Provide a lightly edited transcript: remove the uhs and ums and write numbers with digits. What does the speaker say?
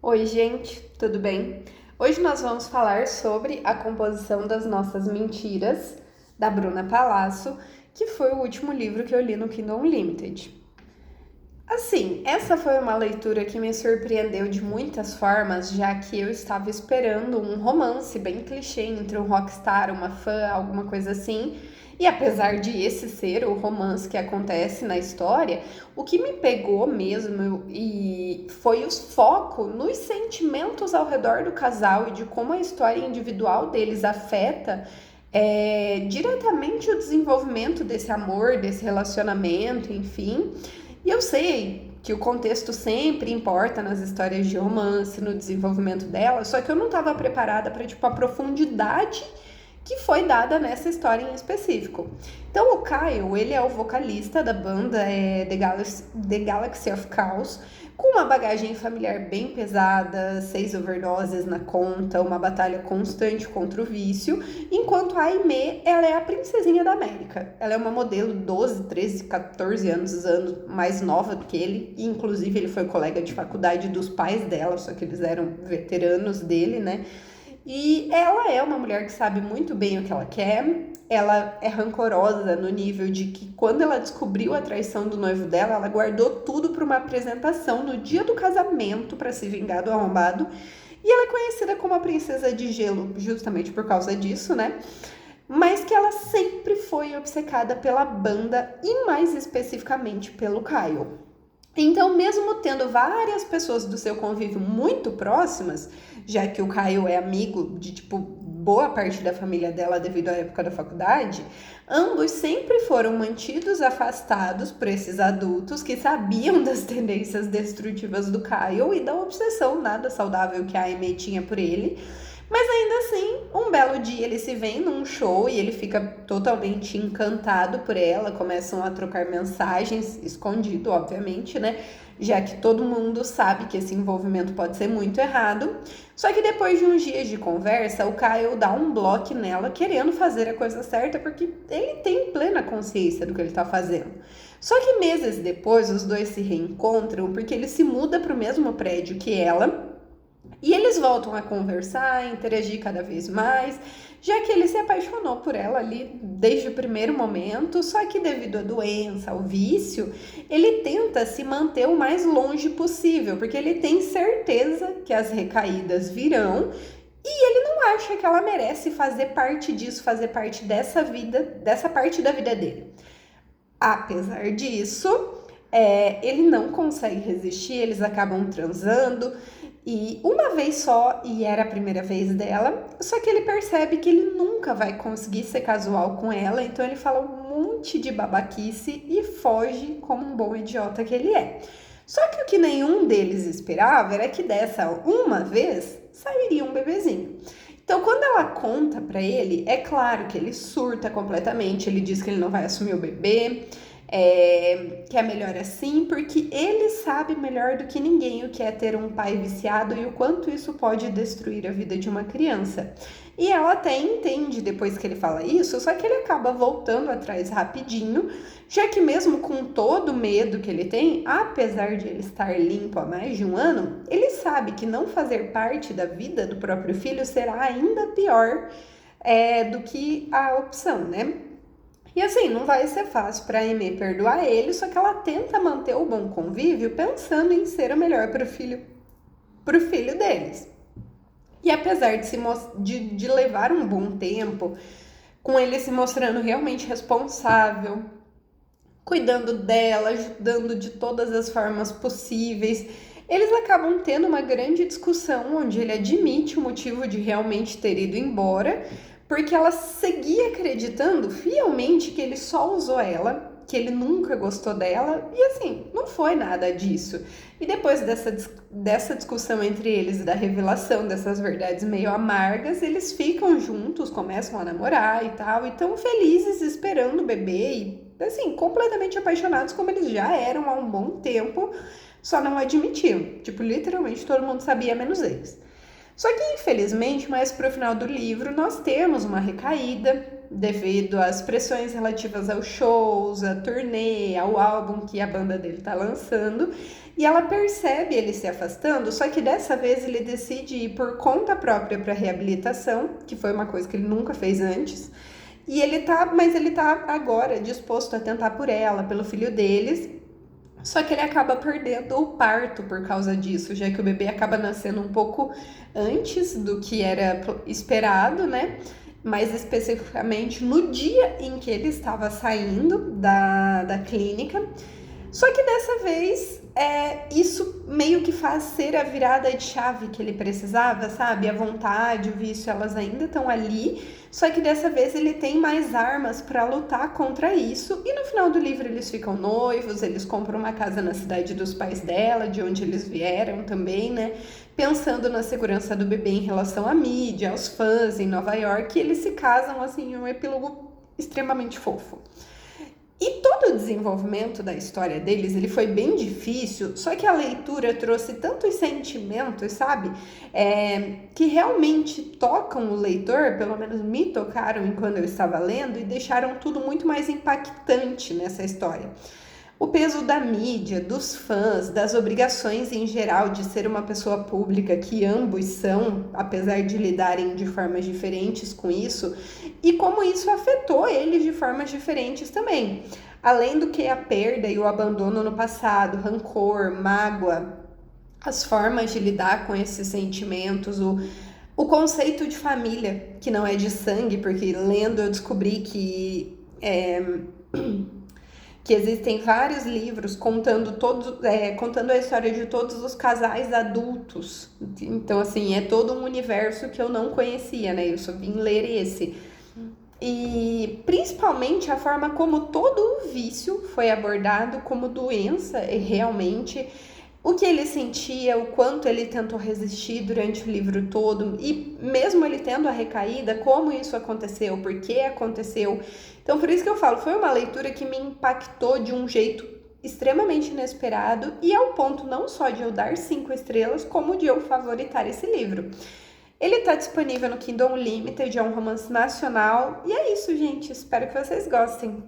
Oi, gente, tudo bem? Hoje nós vamos falar sobre a composição das nossas mentiras, da Bruna Palacio, que foi o último livro que eu li no Kindle Unlimited. Assim, essa foi uma leitura que me surpreendeu de muitas formas, já que eu estava esperando um romance bem clichê entre um rockstar, uma fã, alguma coisa assim. E apesar de esse ser o romance que acontece na história, o que me pegou mesmo e foi o foco nos sentimentos ao redor do casal e de como a história individual deles afeta diretamente o desenvolvimento desse amor, desse relacionamento, enfim. E eu sei que o contexto sempre importa nas histórias de romance, no desenvolvimento dela, só que eu não estava preparada para tipo a profundidade que foi dada nessa história em específico. Então o Kyle, ele é o vocalista da banda The Galaxy of Chaos, com uma bagagem familiar bem pesada, 6 overdoses na conta, uma batalha constante contra o vício, enquanto a Aimee, ela é a princesinha da América. Ela é uma modelo 12, 13, 14 anos mais nova do que ele, e inclusive ele foi colega de faculdade dos pais dela, só que eles eram veteranos dele, né? E ela é uma mulher que sabe muito bem o que ela quer. Ela é rancorosa no nível de que quando ela descobriu a traição do noivo dela, ela guardou tudo para uma apresentação no dia do casamento para se vingar do arrombado. E ela é conhecida como a princesa de gelo justamente por causa disso, né? Mas que ela sempre foi obcecada pela banda e mais especificamente pelo Kyle. Então, mesmo tendo várias pessoas do seu convívio muito próximas, já que o Caio é amigo de, tipo, boa parte da família dela devido à época da faculdade, ambos sempre foram mantidos afastados por esses adultos que sabiam das tendências destrutivas do Caio e da obsessão nada saudável que a Amy tinha por ele. Mas ainda assim, um belo dia eles se veem num show e ele fica totalmente encantado por ela, começam a trocar mensagens, escondido, obviamente, né? Já que todo mundo sabe que esse envolvimento pode ser muito errado. Só que depois de uns dias de conversa, o Kyle dá um bloco nela, querendo fazer a coisa certa, porque ele tem plena consciência do que ele tá fazendo. Só que meses depois, os dois se reencontram porque ele se muda para o mesmo prédio que ela. E eles voltam a conversar, a interagir cada vez mais, já que ele se apaixonou por ela ali desde o primeiro momento, só que devido à doença, ao vício, ele tenta se manter o mais longe possível, porque ele tem certeza que as recaídas virão e ele não acha que ela merece fazer parte disso, fazer parte dessa vida, dessa parte da vida dele. Apesar disso, ele não consegue resistir, eles acabam transando. E uma vez só, e era a primeira vez dela, só que ele percebe que ele nunca vai conseguir ser casual com ela, então ele fala um monte de babaquice e foge como um bom idiota que ele é. Só que o que nenhum deles esperava era que dessa uma vez sairia um bebezinho. Então, quando ela conta pra ele, é claro que ele surta completamente, ele diz que ele não vai assumir o bebê, que é melhor assim, porque ele sabe melhor do que ninguém o que é ter um pai viciado e o quanto isso pode destruir a vida de uma criança. E ela até entende depois que ele fala isso, só que ele acaba voltando atrás rapidinho, já que mesmo com todo o medo que ele tem, apesar de ele estar limpo há mais de um ano, ele sabe que não fazer parte da vida do próprio filho será ainda pior do que a opção, né? E assim, não vai ser fácil para a Aimee perdoar ele, só que ela tenta manter o bom convívio pensando em ser o melhor para o filho deles. E apesar de levar um bom tempo, com ele se mostrando realmente responsável, cuidando dela, ajudando de todas as formas possíveis, eles acabam tendo uma grande discussão onde ele admite o motivo de realmente ter ido embora, porque ela seguia acreditando fielmente que ele só usou ela, que ele nunca gostou dela, e assim, não foi nada disso. E depois dessa discussão entre eles e da revelação dessas verdades meio amargas, eles ficam juntos, começam a namorar e tal, e tão felizes esperando o bebê e, assim, completamente apaixonados como eles já eram há um bom tempo, só não admitiam. Tipo, literalmente todo mundo sabia, menos eles. Só que, infelizmente, mais pro final do livro, nós temos uma recaída, devido às pressões relativas aos shows, à turnê, ao álbum que a banda dele tá lançando. E ela percebe ele se afastando, só que dessa vez ele decide ir por conta própria para reabilitação, que foi uma coisa que ele nunca fez antes. Mas ele tá agora disposto a tentar por ela, pelo filho deles. Só que ele acaba perdendo o parto por causa disso, já que o bebê acaba nascendo um pouco antes do que era esperado, né? Mais especificamente no dia em que ele estava saindo da clínica. Só que dessa vez, isso meio que faz ser a virada de chave que ele precisava, sabe? A vontade, o vício, elas ainda estão ali, só que dessa vez ele tem mais armas para lutar contra isso. E no final do livro eles ficam noivos, eles compram uma casa na cidade dos pais dela, de onde eles vieram também, né? Pensando na segurança do bebê em relação à mídia, aos fãs em Nova York, e eles se casam, assim, em um epílogo extremamente fofo. E todo o desenvolvimento da história deles, ele foi bem difícil, só que a leitura trouxe tantos sentimentos, sabe? Que realmente tocam o leitor, pelo menos me tocaram enquanto eu estava lendo, e deixaram tudo muito mais impactante nessa história. O peso da mídia, dos fãs, das obrigações em geral de ser uma pessoa pública, que ambos são, apesar de lidarem de formas diferentes com isso, e como isso afetou eles de formas diferentes também. Além do que a perda e o abandono no passado, rancor, mágoa, as formas de lidar com esses sentimentos, o conceito de família, que não é de sangue, porque lendo eu descobri que existem vários livros contando a história de todos os casais adultos. Então, assim, é todo um universo que eu não conhecia, né? Eu só vim ler esse. E principalmente a forma como todo o vício foi abordado como doença, e realmente o que ele sentia, o quanto ele tentou resistir durante o livro todo, e mesmo ele tendo a recaída, como isso aconteceu, por que aconteceu. Então, por isso que eu falo, foi uma leitura que me impactou de um jeito extremamente inesperado, e ao ponto não só de eu dar 5 estrelas, como de eu favoritar esse livro. Ele está disponível no Kindle Unlimited, é um romance nacional, e é isso, gente. Espero que vocês gostem.